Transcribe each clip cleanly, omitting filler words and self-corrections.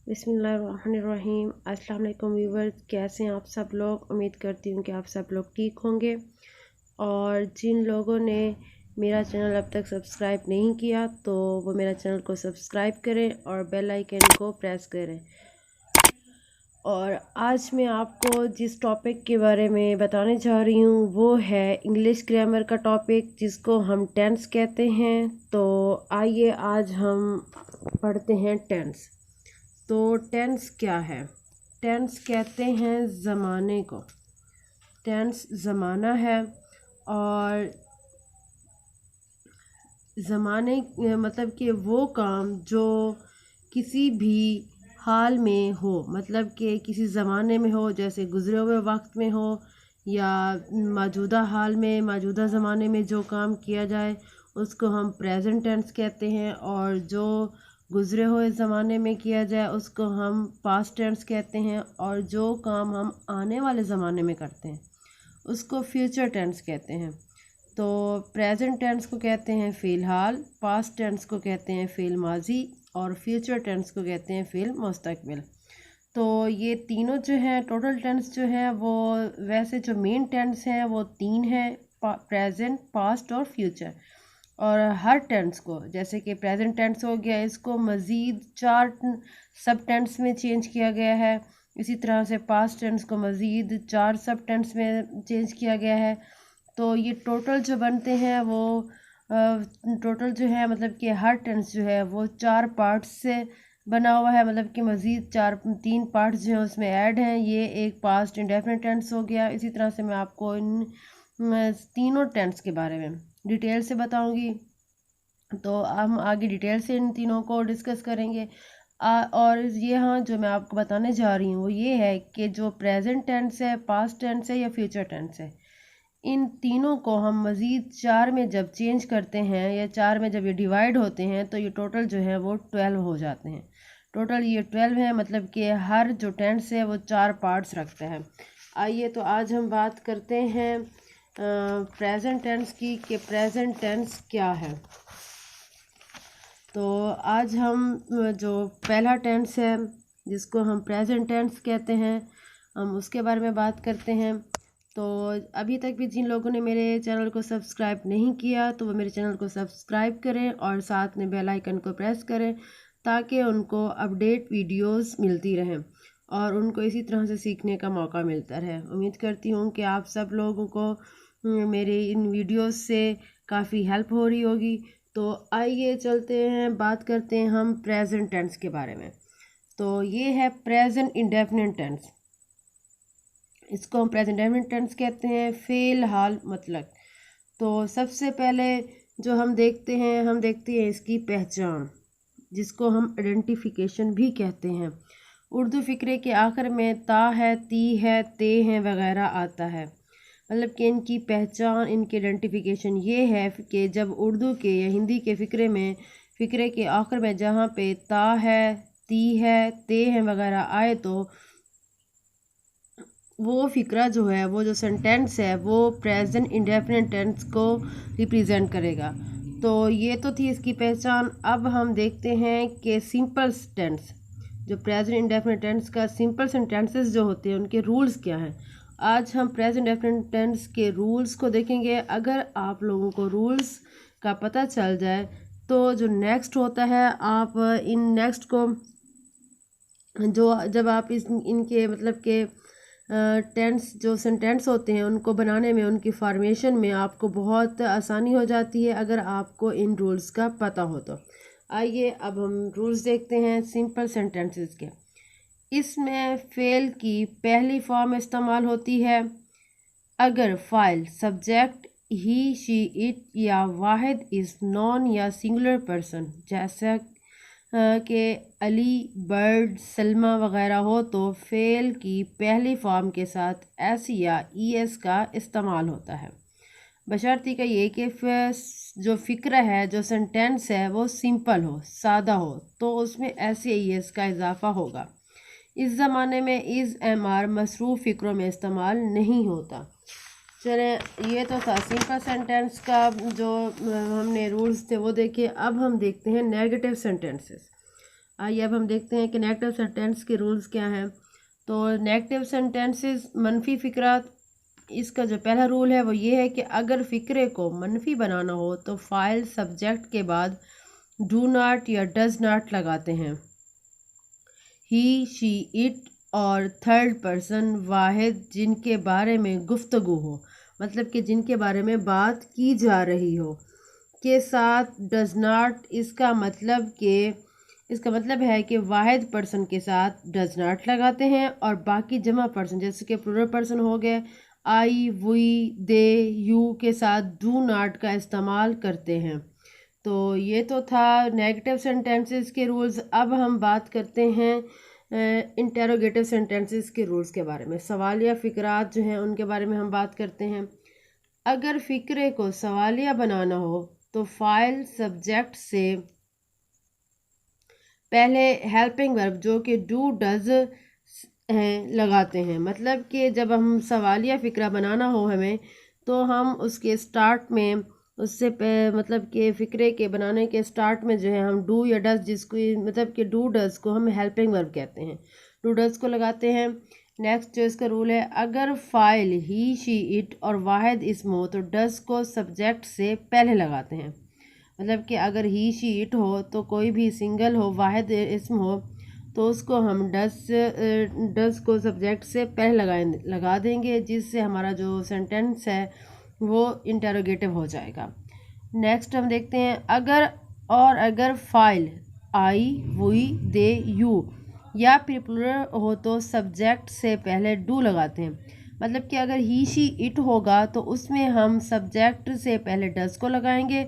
बिस्मिल्लाहिर्रहमानिर्रहीम। अस्सलाम वालेकुम व्यूवर्स, कैसे हैं आप सब लोग। उम्मीद करती हूँ कि आप सब लोग ठीक होंगे। और जिन लोगों ने मेरा चैनल अब तक सब्सक्राइब नहीं किया तो वो मेरा चैनल को सब्सक्राइब करें और बेल आइकन को प्रेस करें। और आज मैं आपको जिस टॉपिक के बारे में बताने जा रही हूँ वो है इंग्लिश ग्रामर का टॉपिक, जिसको हम टेंस कहते हैं। तो आइए आज हम पढ़ते हैं टेंस। तो टेंस क्या है? टेंस कहते हैं ज़माने को। टेंस ज़माना है और ज़माने मतलब कि वो काम जो किसी भी हाल में हो, मतलब कि किसी ज़माने में हो, जैसे गुज़रे हुए वक्त में हो या मौजूदा हाल में, मौजूदा ज़माने में जो काम किया जाए उसको हम प्रेजेंट टेंस कहते हैं। और जो गुज़रे हुए ज़माने में किया जाए उसको हम पास्ट टेंस कहते हैं। और जो काम हम आने वाले ज़माने में करते हैं उसको फ्यूचर टेंस कहते हैं। तो प्रेजेंट टेंस को कहते हैं फ़िलहाल, पास्ट टेंस को कहते हैं फ़िल माजी और फ्यूचर टेंस को कहते हैं फ़िल मुस्तकबिल। तो ये तीनों जो हैं, टोटल टेंस जो है वो, वैसे जो मेन टेंस हैं वो तीन हैं, प्रेजेंट, पास्ट और फ्यूचर। और हर टेंस को, जैसे कि प्रेजेंट टेंस हो गया, इसको मज़ीद 4 सब टेंस में चेंज किया गया है। इसी तरह से पास्ट टेंस को मज़ीद 4 सब टेंस में चेंज किया गया है। तो ये टोटल जो बनते हैं वो टोटल जो है, मतलब कि हर टेंस जो है वो 4 पार्ट्स से बना हुआ है, मतलब कि मज़ीद 3 पार्ट्स जो हैं उसमें ऐड हैं। ये एक पास्ट इंडेफिनिट टेंस हो गया। इसी तरह से मैं आपको इन तीनों टेंस के बारे में डिटेल से बताऊंगी। तो हम आगे डिटेल से इन तीनों को डिस्कस करेंगे। और ये, हाँ, जो मैं आपको बताने जा रही हूँ वो ये है कि जो प्रेजेंट टेंस है, पास्ट टेंस है या फ्यूचर टेंस है, इन तीनों को हम मज़ीद 4 में जब चेंज करते हैं या 4 में जब ये डिवाइड होते हैं तो ये टोटल जो है वो 12 हो जाते हैं। टोटल ये 12 है, मतलब कि हर जो टेंस है वो 4 पार्ट्स रखता है। आइए तो आज हम बात करते हैं प्रेजेंट टेंस की, कि प्रेजेंट टेंस क्या है। तो आज हम जो पहला टेंस है जिसको हम प्रेजेंट टेंस कहते हैं, हम उसके बारे में बात करते हैं। तो अभी तक भी जिन लोगों ने मेरे चैनल को सब्सक्राइब नहीं किया तो वो मेरे चैनल को सब्सक्राइब करें और साथ में बेल आइकन को प्रेस करें ताकि उनको अपडेट वीडियोस मिलती रहें और उनको इसी तरह से सीखने का मौका मिलता रहे। उम्मीद करती हूँ कि आप सब लोगों को मेरे इन वीडियोस से काफ़ी हेल्प हो रही होगी। तो आइए चलते हैं, बात करते हैं हम प्रेजेंट टेंस के बारे में। तो ये है प्रेजेंट इंडेफिनिट टेंस। इसको हम प्रेजेंट इंडेफिनिट टेंस कहते हैं, फ़ेल हाल मतलब। तो सबसे पहले जो हम देखते हैं इसकी पहचान, जिसको हम आइडेंटिफिकेशन भी कहते हैं। उर्दू फ़िक्रे के आखिर में ता है, ती है, ते हैं वगैरह आता है। मतलब कि इनकी पहचान, इनकी आइडेंटिफिकेशन ये है कि जब उर्दू के या हिंदी के फ़िक्रे के आखिर में जहाँ पे ता है, ती है, ते हैं वगैरह आए तो वो फ़िक्रा जो है, वो जो सेंटेंस है वो प्रेजेंट इंडेफिनिट टेंस को रिप्रेजेंट करेगा। तो ये तो थी इसकी पहचान। अब हम देखते हैं कि सिंपल टेंस, जो प्रेजेंट इंडेफिनिट टेंस का सिंपल सेंटेंसेस जो होते हैं उनके रूल्स क्या हैं। आज हम प्रेजेंट इंडेफिनिट टेंस के रूल्स को देखेंगे। अगर आप लोगों को रूल्स का पता चल जाए तो जो नेक्स्ट होता है, आप इन नेक्स्ट को जो जब आप इनके मतलब के टेंस जो सेंटेंस होते हैं उनको बनाने में, उनकी फॉर्मेशन में आपको बहुत आसानी हो जाती है अगर आपको इन रूल्स का पता हो तो। आइए अब हम रूल्स देखते हैं सिंपल सेंटेंसेस के। इसमें फेल की पहली फॉर्म इस्तेमाल होती है अगर file, subject he, she, it या वाहिद इज़ नॉन या सिंगुलर पर्सन, जैसा कि अली, बर्ड, सलमा वगैरह हो तो फेल की पहली फॉर्म के साथ एस या ईएस का इस्तेमाल होता है। बशर्ते का ये कि जो फ़िक्र है, जो सेंटेंस है वो सिंपल हो, सादा हो, तो उसमें एस या ईएस का इजाफा होगा। इस ज़माने में इज़ एम आर मसरूफ़ फ़िक्रों में इस्तेमाल नहीं होता। चलें, ये तो था सिंपल सेंटेंस का जो हमने रूल्स थे वो देखे। अब हम देखते हैं नेगेटिव सेंटेंसेस। आइए अब हम देखते हैं कि नेगेटिव सेंटेंस के रूल्स क्या हैं। तो नेगेटिव सेंटेंसेस मनफी फ़िक्रात, इसका जो पहला रूल है वो ये है कि अगर फ़िक्रे को मनफी बनाना हो तो फ़ाइल सब्जेक्ट के बाद डू नॉट या डज नॉट लगाते हैं। ही, शी, इट और थर्ड पर्सन वाहिद जिनके बारे में गुफ्तगू हो, मतलब कि जिनके बारे में बात की जा रही हो, के साथ डज नॉट, इसका मतलब है कि वाहिद पर्सन के साथ डज नॉट लगाते हैं और बाकी जमा पर्सन जैसे कि प्लूरल पर्सन हो गए आई, वी, दे, यू के साथ डू नॉट का इस्तेमाल करते हैं। तो ये तो था नेगेटिव सेंटेंसेस के रूल्स। अब हम बात करते हैं इंटेरोगेटिव सेंटेंसेस के रूल्स के बारे में। सवालिया फ़िक्रात जो हैं उनके बारे में हम बात करते हैं। अगर फ़िक्रे को सवालिया बनाना हो तो फ़ाइल सब्जेक्ट से पहले हेल्पिंग वर्ब जो कि डू डज हैं लगाते हैं। मतलब कि जब हम सवालिया फ़िक्रा बनाना हो हमें, तो हम उसके स्टार्ट में मतलब कि फ़िक्रे के बनाने के स्टार्ट में जो है हम डू या डज, जिसको मतलब कि डू डज को हम हेल्पिंग वर्ब कहते हैं, डू डज को लगाते हैं। नेक्स्ट जो इसका रूल है, अगर फ़ाइल ही, शी, इट और वाहिद इसम हो तो डज को सब्जेक्ट से पहले लगाते हैं। मतलब कि अगर ही, शी, इट हो तो कोई भी सिंगल हो, वाहिद इसम हो, तो उसको हम डज को सब्जेक्ट से पहले लगा देंगे, जिससे हमारा जो सेंटेंस है वो इंटेरोगेटिव हो जाएगा। नेक्स्ट हम देखते हैं, अगर फ़ाइल आई, वी, दे, यू या फिर प्लूरल हो तो सब्जेक्ट से पहले डू लगाते हैं। मतलब कि अगर ही, शी, इट होगा तो उसमें हम सब्जेक्ट से पहले डज को लगाएंगे,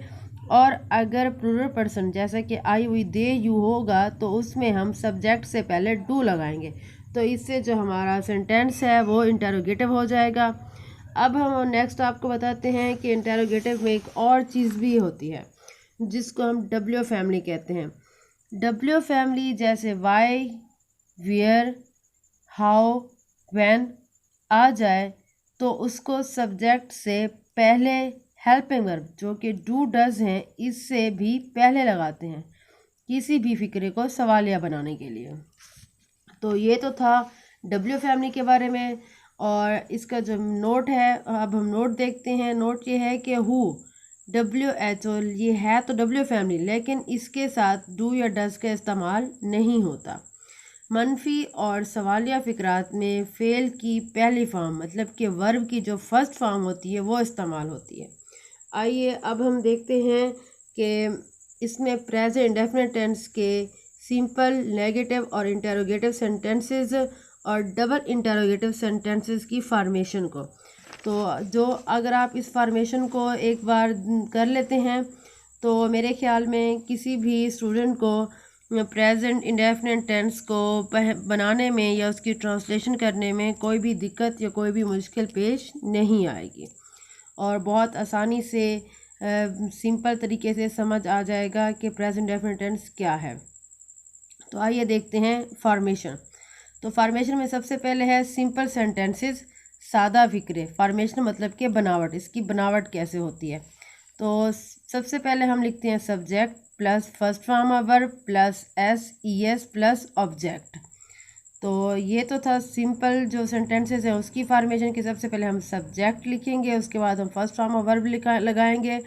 और अगर प्लूरल पर्सन जैसा कि आई, वी, दे, यू होगा तो उसमें हम सब्जेक्ट से पहले डू लगाएंगे। तो इससे जो हमारा सेंटेंस है वो इंटेरोगेटिव हो जाएगा। अब हम नेक्स्ट आपको बताते हैं कि इंटेरोगेटिव में एक और चीज़ भी होती है जिसको हम डब्ल्यू फैमिली कहते हैं। डब्ल्यू फैमिली जैसे वाई, वेयर, हाउ, व्हेन आ जाए तो उसको सब्जेक्ट से पहले हेल्पिंग वर्ब जो कि डू डज हैं इससे भी पहले लगाते हैं किसी भी फ़िक्रे को सवालिया बनाने के लिए। तो ये तो था डब्ल्यू फैमिली के बारे में। और इसका जो नोट है, अब हम नोट देखते हैं। नोट ये है कि हु, WHO, ये है तो डब्ल्यू फैमिली, लेकिन इसके साथ डू या डज का इस्तेमाल नहीं होता। मनफी और सवालिया फ़िक्रात में फ़ेल की पहली फॉर्म मतलब कि वर्ब की जो फर्स्ट फॉर्म होती है वो इस्तेमाल होती है। आइए अब हम देखते हैं कि इसमें प्रेजेंट इंडेफिनिट टेंस के सिंपल, नेगेटिव और इंटेरोगेटिव सेंटेंसेस और डबल इंटेरोगेटिव सेंटेंसेस की फार्मेशन को। तो जो अगर आप इस फार्मेशन को एक बार कर लेते हैं तो मेरे ख्याल में किसी भी स्टूडेंट को प्रेजेंट इंडेफिनिट टेंस को बनाने में या उसकी ट्रांसलेशन करने में कोई भी दिक्कत या कोई भी मुश्किल पेश नहीं आएगी और बहुत आसानी से सिंपल तरीके से समझ आ जाएगा कि प्रेजेंट इंडेफिनिट टेंस क्या है। तो आइए देखते हैं फार्मेशन। तो फार्मेशन में सबसे पहले है सिंपल सेंटेंसेस, सादा फ़िक्रे। फार्मेशन मतलब कि बनावट, इसकी बनावट कैसे होती है। तो सबसे पहले हम लिखते हैं subject plus first form of verb plus SES plus object. तो ये तो था सिंपल जो सेंटेंसेस हैं उसकी फार्मेशन के। सबसे पहले हम सब्जेक्ट लिखेंगे, उसके बाद हम फर्स्ट फॉर्म ऑफ वर्ब लगाएंगे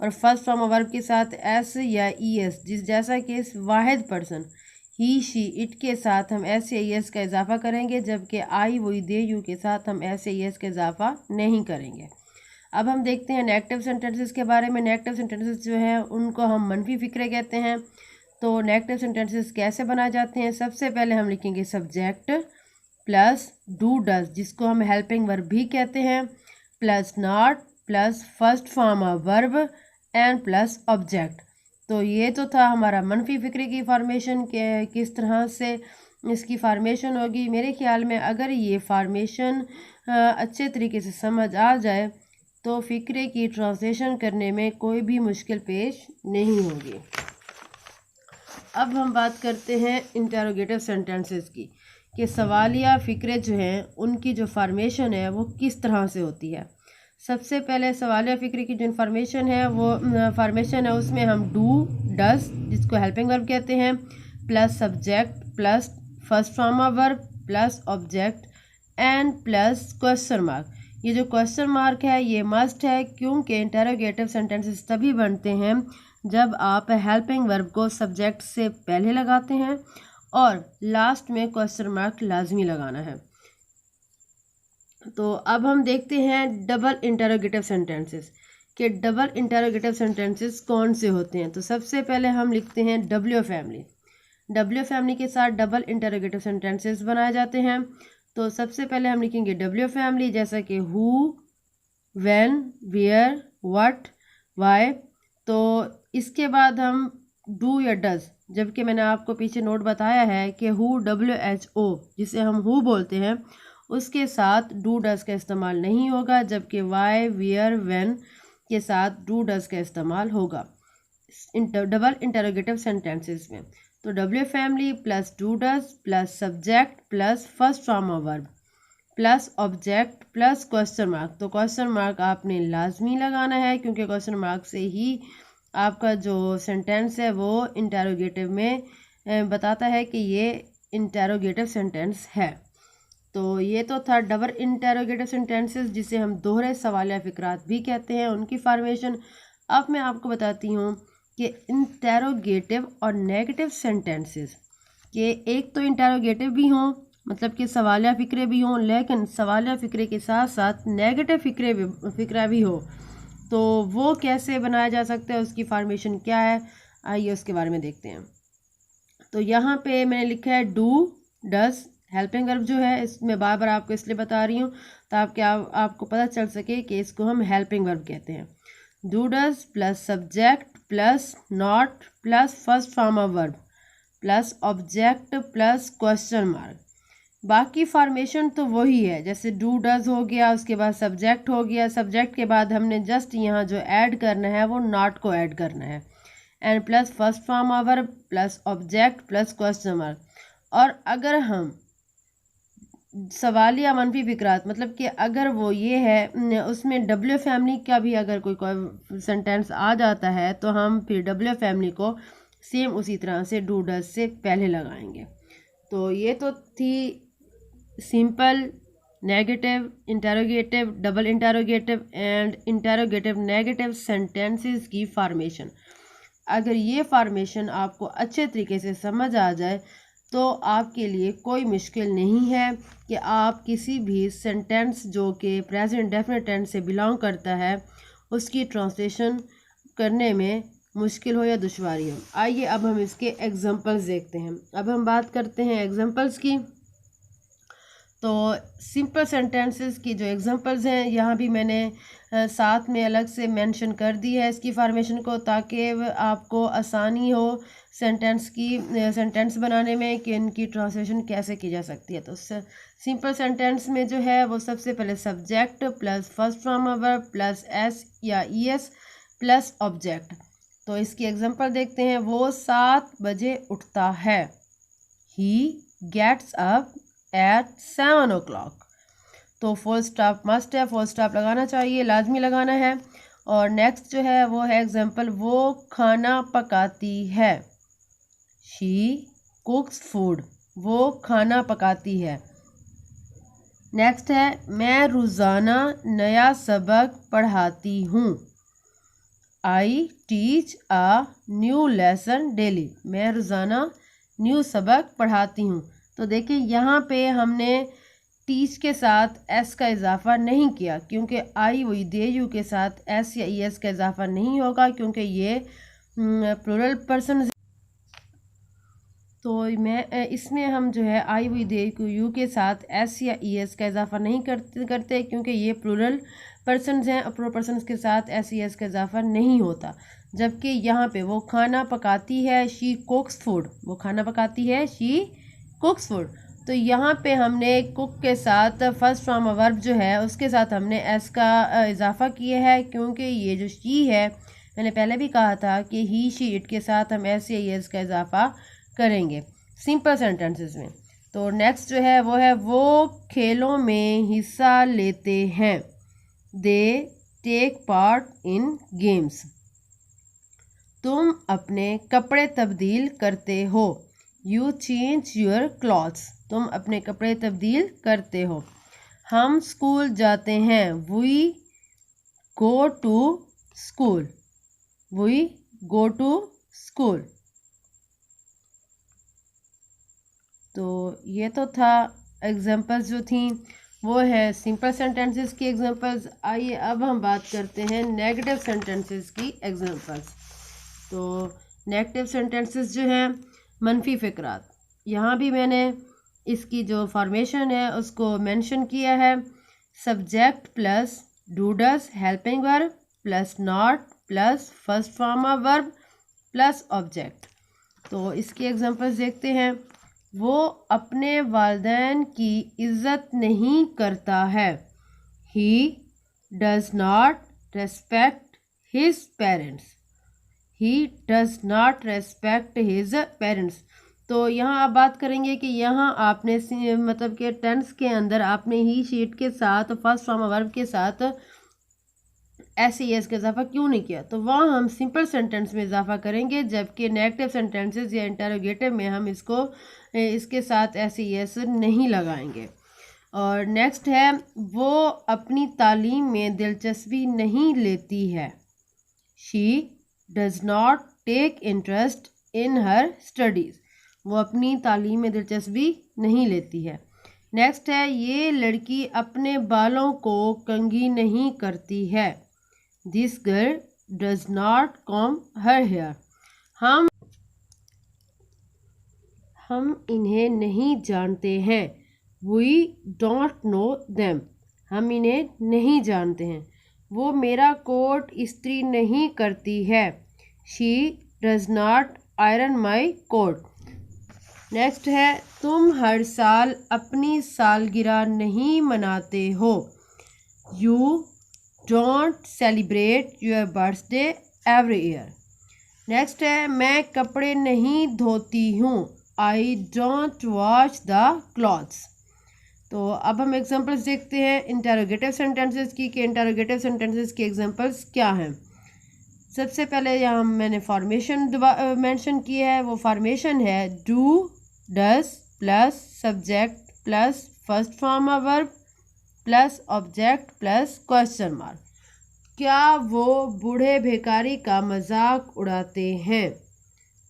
और फर्स्ट फॉर्म ऑफ वर्ब के साथ S या ES, जैसा कि इस वाहिद पर्सन ही, शी, इट के साथ हम S या ES का इजाफा करेंगे, जबकि आई, वी, दे, यू के साथ हम S या ES का इजाफा नहीं करेंगे। अब हम देखते हैं नेगेटिव सेंटेंसेस के बारे में। नेगेटिव सेंटेंसेस जो हैं उनको हम मनफी फ़िक्रे कहते हैं। तो नेगेटिव सेंटेंसेस कैसे बनाए जाते हैं, सबसे पहले हम लिखेंगे सब्जेक्ट प्लस डू डज, जिसको हम हेल्पिंग वर्ब भी कहते हैं, plus not plus first form of verb and plus object. तो ये तो था हमारा मनफी फ़िक्रे की फार्मेशन के किस तरह से इसकी फार्मेशन होगी। मेरे ख्याल में अगर ये फार्मेशन अच्छे तरीके से समझ आ जाए तो फ़िक्रे की ट्रांसलेशन करने में कोई भी मुश्किल पेश नहीं होगी। अब हम बात करते हैं इंटेरोगेटिव सेंटेंसेस की कि सवालिया फ़िक्रे जो हैं उनकी जो फार्मेशन है वो किस तरह से होती है। सबसे पहले सवालिया फ़िक्रे की जो इन्फॉर्मेशन है वो फार्मेशन है उसमें हम डू डज, जिसको हेल्पिंग वर्ब कहते हैं, plus subject plus first form of verb plus object and plus question mark. ये जो क्वेश्चन मार्क है ये मस्ट है, क्योंकि इंटेरोगेटिव सेंटेंसेस तभी बनते हैं जब आप हेल्पिंग वर्ब को सब्जेक्ट से पहले लगाते हैं और लास्ट में क्वेश्चन मार्क लाजमी लगाना है। तो अब हम देखते हैं डबल इंटेरोगेटिव सेंटेंसेस कि डबल इंटेरोगेटिव सेंटेंसेस कौन से होते हैं। तो सबसे पहले हम लिखते हैं डब्ल्यू फैमिली। डब्ल्यू फैमिली के साथ डबल इंटेरोगेटिव सेंटेंसेस बनाए जाते हैं। तो सबसे पहले हम लिखेंगे डब्ल्यू फैमिली, जैसा कि who, when, where, what, why. तो इसके बाद हम डू या डज, जबकि मैंने आपको पीछे नोट बताया है कि हु WHO जिसे हम हु बोलते हैं उसके साथ डू डज का इस्तेमाल नहीं होगा, जबकि वाई, वेयर, व्हेन के साथ डू डज का इस्तेमाल होगा डबल इंटेरोगेटिव सेंटेंसेस में। तो W family plus do does plus subject plus first form of verb plus object plus question mark. तो क्वेश्चन मार्क आपने लाजमी लगाना है, क्योंकि क्वेश्चन मार्क से ही आपका जो सेंटेंस है वो इंटेरोगेटिव में बताता है कि ये इंटेरोगेटिव सेंटेंस है। तो ये तो था डबल इंटेरोगेटिव सेंटेंसेस, जिसे हम दोहरे सवालिया फिक्रात भी कहते हैं, उनकी फॉर्मेशन। अब मैं आपको बताती हूँ कि इंटेरोगेटिव और नेगेटिव सेंटेंसेस के एक तो इंटेरोगेटिव भी हों, मतलब कि सवालिया फ़िक्रे भी हों, लेकिन सवालिया फ़िक्रे के साथ साथ नेगेटिव फ़िक्रा भी हो, तो वो कैसे बनाया जा सकता है, उसकी फॉर्मेशन क्या है, आइए उसके बारे में देखते हैं। तो यहाँ पे मैंने लिखा है डू डज हेल्पिंग वर्ब जो है, इसमें बार बार आपको इसलिए बता रही हूँ ताकि आपको पता चल सके कि इसको हम हेल्पिंग वर्ब कहते हैं। Do does plus subject plus not plus first form of verb plus object plus question mark. बाकी फॉर्मेशन तो वही है, जैसे डू डज हो गया, उसके बाद सब्जेक्ट हो गया, सब्जेक्ट के बाद हमने जस्ट यहाँ जो ऐड करना है वो नॉट को ऐड करना है, and plus first form of verb plus object plus question mark. और अगर हम सवाल या मनफी फिक्रात, मतलब कि अगर वो ये है उसमें डब्ल्यू फैमिली का भी अगर कोई सेंटेंस आ जाता है तो हम फिर डब्ल्यू फैमिली को सेम उसी तरह से डू डज से पहले लगाएंगे। तो ये तो थी simple, negative, interrogative, double interrogative and interrogative negative sentences की फॉर्मेशन। अगर ये फॉर्मेशन आपको अच्छे तरीके से समझ आ जाए तो आपके लिए कोई मुश्किल नहीं है कि आप किसी भी सेंटेंस जो कि प्रेजेंट डेफिनेट टेंस से बिलोंग करता है उसकी ट्रांसलेशन करने में मुश्किल हो या दुश्वारी हो। आइए अब हम इसके एग्जांपल्स देखते हैं। अब हम बात करते हैं एग्जांपल्स की। तो सिंपल सेंटेंसेस की जो एग्जांपल्स हैं यहाँ भी मैंने साथ में अलग से मेंशन कर दी है इसकी फॉर्मेशन को, ताकि आपको आसानी हो सेंटेंस बनाने में कि इनकी ट्रांसलेशन कैसे की जा सकती है। तो सिंपल सेंटेंस में जो है वो सबसे पहले subject plus first form of verb plus S या ES प्लस ऑब्जेक्ट। तो इसकी एग्जांपल देखते हैं। वो 7 बजे उठता है, he gets up at 7 o'clock। तो फुल स्टॉप मस्ट है, फुल स्टॉप लगाना चाहिए, लाजमी लगाना है। और नेक्स्ट जो है वो है एग्जांपल, वो खाना पकाती है, शी कुक्स फूड, वो खाना पकाती है। नेक्स्ट है, मैं रोज़ाना नया सबक पढ़ाती हूँ, I teach a new lesson daily, मैं रोज़ाना न्यू सबक पढ़ाती हूँ। तो देखिए यहाँ पे हमने टीच के साथ एस का इजाफा नहीं किया, क्योंकि आई वही दे यू के साथ एस या ES का इजाफा नहीं होगा, क्योंकि ये प्लूरल पर्सन। तो मैं इसमें हम जो है आई वही दे यू के साथ एस या ES का इजाफा नहीं करते क्योंकि ये प्लूरल पर्सनस हैं और प्लूरल पर्सनस के साथ एस ES का इजाफा नहीं होता। जबकि यहाँ पे वो खाना पकाती है, शी कुक्स फूड, वो खाना पकाती है, शी कुक्स फूड। तो यहाँ पे हमने कुक के साथ फर्स्ट फॉर्म ऑफ वर्ब जो है उसके साथ हमने एस का इजाफा किया है, क्योंकि ये जो शी है, मैंने पहले भी कहा था कि ही शी इट के साथ हम एस या ES का इजाफा करेंगे सिंपल सेंटेंसेस में। तो नेक्स्ट जो है वो खेलों में हिस्सा लेते हैं, they take part in games. तुम अपने कपड़े तब्दील करते हो, यू चेंज योर क्लॉथ्स, तुम अपने कपड़े तब्दील करते हो। हम स्कूल जाते हैं, we go to school, we go to school. तो ये तो था एग्जांपल्स जो थी वो है सिंपल सेंटेंसेस की एग्जांपल्स। आइए अब हम बात करते हैं नेगेटिव सेंटेंसेस की एग्जांपल्स। तो नेगेटिव सेंटेंसेस जो हैं मनफी फ़िक्रात, यहाँ भी मैंने इसकी जो फॉर्मेशन है उसको मेंशन किया है। Subject plus do does helping verb plus not plus first form of verb plus object. तो इसकी एग्जांपल्स देखते हैं। वो अपने वालिदैन की इज़्ज़त नहीं करता है, he does not respect his parents, he does not respect his parents. तो यहाँ आप बात करेंगे कि यहाँ आपने मतलब कि टेंस के अंदर आपने ही शीट के साथ फर्स्ट फॉर्म वर्ब के साथ एस का इजाफा क्यों नहीं किया। तो वहाँ हम सिंपल सेंटेंस में इजाफा करेंगे, जबकि नेगेटिव सेंटेंसेस या इंटरोगेटिव में हम इसके साथ एस नहीं लगाएंगे। और नेक्स्ट है वो अपनी तालीम में दिलचस्पी नहीं लेती है, she does not take interest in her studies, वो अपनी तालीम में दिलचस्पी नहीं लेती है। नेक्स्ट है ये लड़की अपने बालों को कंघी नहीं करती है, this girl does not comb her hair. हम इन्हें नहीं जानते हैं, वी डोंट नो देम, हम इन्हें नहीं जानते हैं। वो मेरा कोट इस्त्री नहीं करती है, she does not iron my coat. Next है तुम हर साल अपनी सालगिरह नहीं मनाते हो, you don't celebrate your birthday every year. Next है मैं कपड़े नहीं धोती हूँ, I don't wash the clothes. तो अब हम एग्जांपल्स देखते हैं इंटरोगेटिव सेंटेंसेस की कि इंटरोगेटिव सेंटेंसेस की एग्जांपल्स क्या हैं। सबसे पहले यहाँ मैंने फॉर्मेशन मेंशन की है, वो फॉर्मेशन है do does plus subject plus first form of verb plus object plus question mark. क्या वो बूढ़े भिखारी का मजाक उड़ाते हैं,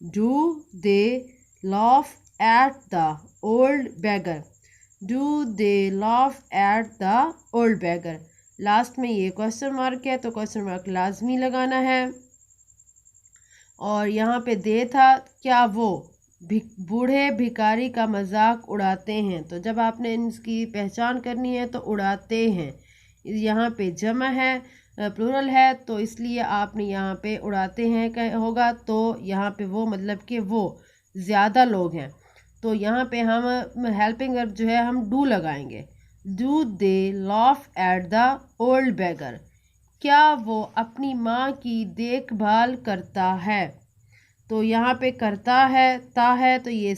do they laugh at the old beggar, do they laugh at the old beggar। Last में ये क्वेश्चन मार्क है तो क्वेश्चन मार्क लाजमी लगाना है। और यहाँ पे दे था, क्या वो बूढ़े भिखारी का मजाक उड़ाते हैं। तो जब आपने इसकी पहचान करनी है तो उड़ाते हैं, यहाँ पे जमा है प्लूरल है तो इसलिए आपने यहाँ पे उड़ाते हैं होगा, तो यहाँ पे वो मतलब कि वो ज़्यादा लोग हैं। तो यहाँ पे हम हेल्पिंग वर्ब जो है हम डू लगाएंगे, do they laugh at the old beggar, क्या वो अपनी माँ की देखभाल करता है। तो यहाँ पे करता है ता है तो ये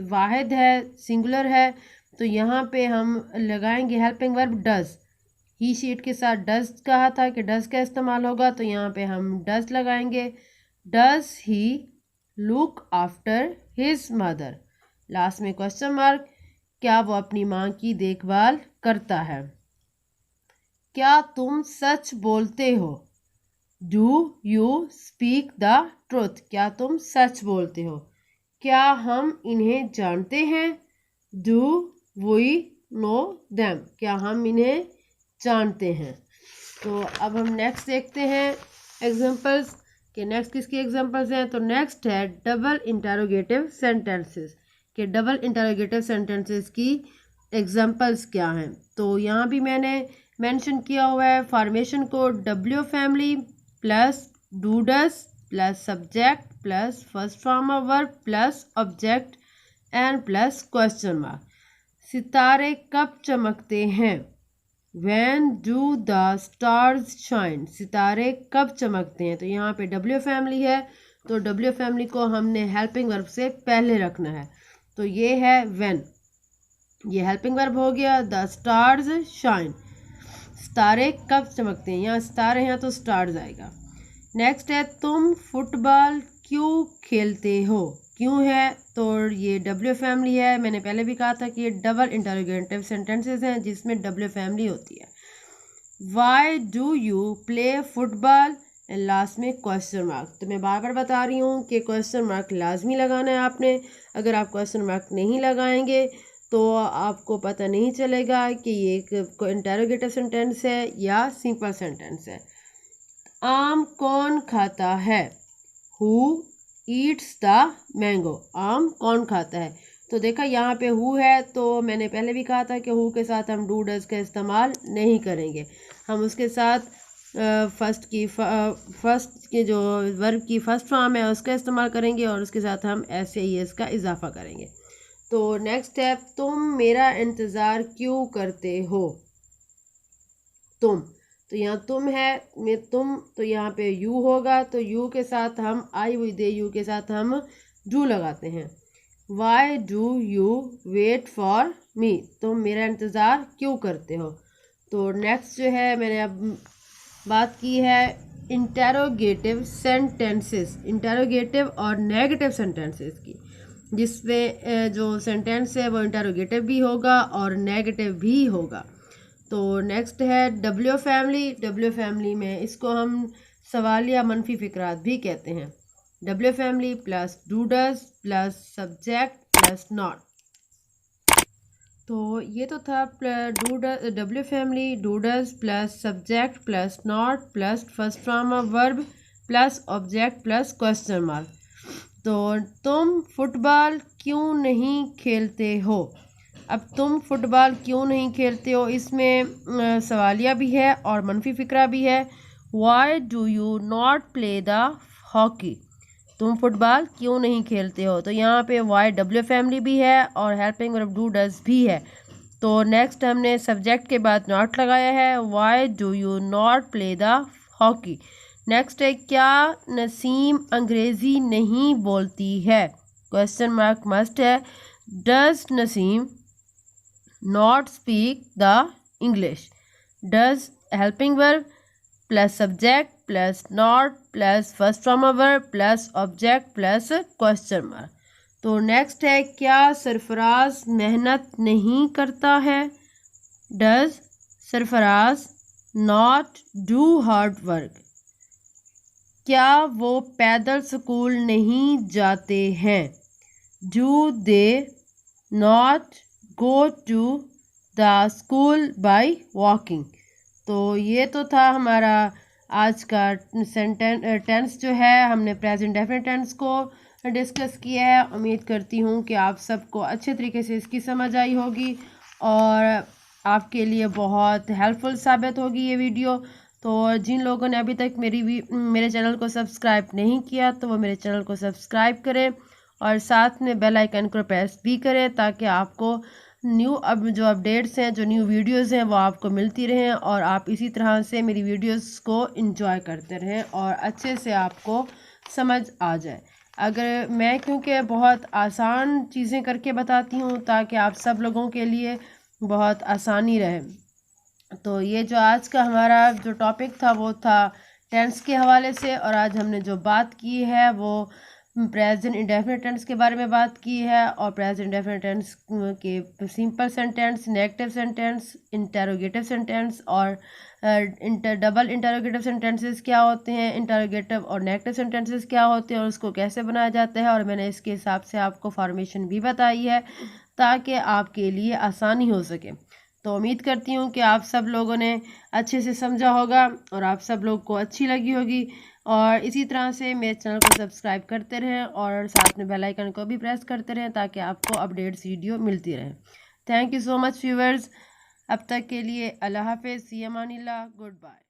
वाहिद है, सिंगुलर है, तो यहाँ पे हम लगाएंगे helping verb does. He sheet के साथ डज कहा था कि डज का इस्तेमाल होगा, तो यहाँ पे हम डज लगाएंगे। Does he look after his mother, last में क्वेश्चन मार्क, क्या वो अपनी माँ की देखभाल करता है। क्या तुम सच बोलते हो, do you speak the truth, क्या तुम सच बोलते हो। क्या हम इन्हें जानते हैं, डू वी नो देम, क्या हम इन्हें जानते हैं। तो अब हम नेक्स्ट देखते हैं एग्जांपल्स कि नेक्स्ट किसकी एग्जांपल्स हैं। तो नेक्स्ट है डबल इंटरोगेटिव सेंटेंसेस कि डबल इंटरोगेटिव सेंटेंसेस की एग्जांपल्स क्या हैं। तो यहाँ भी मैंने मेंशन किया हुआ है फॉर्मेशन को, W family plus do does plus subject plus first form of verb plus object and plus question mark. सितारे कब चमकते हैं, When do the stars shine, सितारे कब चमकते हैं। तो यहाँ पे डब्ल्यू फैमिली है तो डब्ल्यू फैमिली को हमने हेल्पिंग वर्ब से पहले रखना है, तो ये है when, ये हेल्पिंग वर्ब हो गया। द स्टार्स शाइन, सितारे कब चमकते हैं, यहाँ सितारे हैं तो स्टार्स आएगा। नेक्स्ट है तुम फुटबॉल क्यों खेलते हो, क्यों है, तो ये डब्ल्यू फैमिली है। मैंने पहले भी कहा था कि ये डबल इंटरोगेटिव सेंटेंसेस हैं जिसमें डब्ल्यू फैमिली होती है। Y do you play football, last में क्वेश्चन मार्क। तो मैं बार बार बता रही हूँ कि क्वेश्चन मार्क लाजमी लगाना है आपने। अगर आप क्वेश्चन मार्क नहीं लगाएंगे तो आपको पता नहीं चलेगा कि ये एक इंटरोगेटिव सेंटेंस है या सिंपल सेंटेंस है। आम कौन खाता है, हु ईट्स द मैंगो। आम कौन खाता है, तो देखा यहाँ पे हु है, तो मैंने पहले भी कहा था कि हु के साथ हम डू डज का इस्तेमाल नहीं करेंगे। हम उसके साथ फर्स्ट के जो वर्ब की फर्स्ट फॉर्म है उसका इस्तेमाल करेंगे और उसके साथ हम एस या एस का इजाफा करेंगे। तो नेक्स्ट स्टेप, तुम मेरा इंतज़ार क्यों करते हो। तुम, तो यहाँ तुम है, मैं तुम, तो यहाँ पे यू होगा, तो यू के साथ हम आई हुई दे यू के साथ हम डू लगाते हैं। Why do you wait for me, तुम मेरा इंतज़ार क्यों करते हो। तो नेक्स्ट जो है, मैंने अब बात की है इंटेरोगेटिव सेंटेंसेस, इंटेरोगेटिव और नेगेटिव सेंटेंसेस की, जिसमें जो सेंटेंस है वो इंटेरोगेटिव भी होगा और नेगेटिव भी होगा। तो नेक्स्ट है डब्ल्यू फैमिली। डब्ल्यू फैमिली में इसको हम सवाल या मनफी फिक्रात भी कहते हैं। W family plus do does plus subject plus not. तो ये तो था W family, do does plus subject plus not plus first form of verb plus object plus question mark. तो तुम फुटबॉल क्यों नहीं खेलते हो। अब तुम फुटबॉल क्यों नहीं खेलते हो, इसमें सवालिया भी है और मनफी फिक्रा भी है। Y do you not play the hockey, तुम फुटबॉल क्यों नहीं खेलते हो। तो यहाँ पे वाई डब्ल्यू फैमिली भी है और हेल्पिंग वर्ब डू डज भी है। तो नेक्स्ट हमने सब्जेक्ट के बाद नॉट लगाया है। Y do you not play the hockey. Next है, क्या नसीम अंग्रेज़ी नहीं बोलती है, क्वेश्चन मार्क मस्ट है। Does Naseem not speak the English. Does helping verb plus subject plus not plus first form of verb plus object plus question mark. तो next है, क्या सरफराज मेहनत नहीं करता है। Does Sarfaraz not do hard work. क्या वो पैदल स्कूल नहीं जाते हैं। Do they not go to the school by walking. तो ये तो था हमारा आज का टेंस जो है, हमने प्रेजेंट डेफिनेट टेंस को डिस्कस किया है। उम्मीद करती हूँ कि आप सबको अच्छे तरीके से इसकी समझ आई होगी और आपके लिए बहुत हेल्पफुल साबित होगी ये वीडियो। तो जिन लोगों ने अभी तक मेरे चैनल को सब्सक्राइब नहीं किया तो वो मेरे चैनल को सब्सक्राइब करें और साथ में बेल आइकन को प्रेस भी करें ताकि आपको अब जो अपडेट्स हैं, जो न्यू वीडियोस हैं वो आपको मिलती रहें और आप इसी तरह से मेरी वीडियोस को एंजॉय करते रहें और अच्छे से आपको समझ आ जाए। अगर मैं क्योंकि बहुत आसान चीज़ें करके बताती हूँ ताकि आप सब लोगों के लिए बहुत आसानी रहे। तो ये जो आज का हमारा जो टॉपिक था वो था टेंस के हवाले से, और आज हमने जो बात की है वो प्रेजेंट इंडेफिनिट टेंस के बारे में बात की है और प्रेजेंट इंडेफिनिट टेंस के simple sentence, negative sentence, interrogative sentence और डबल इंटरोगेटिव सेंटेंसेस क्या होते हैं, इंटरोगेटिव और नेगेटिव सेंटेंसेस क्या होते हैं और उसको कैसे बनाया जाता है। और मैंने इसके हिसाब से आपको फॉर्मेशन भी बताई है ताकि आपके लिए आसानी हो सके। तो उम्मीद करती हूँ कि आप सब लोगों ने अच्छे से समझा होगा और आप सब लोग को अच्छी लगी होगी। और इसी तरह से मेरे चैनल को सब्सक्राइब करते रहें और साथ में बेल आइकन को भी प्रेस करते रहें ताकि आपको अपडेट्स वीडियो मिलती रहे। Thank you so much viewers. अब तक के लिए अल्लाह हाफ़िज़, फ़ी अमानिल्लाह, गुड बाय।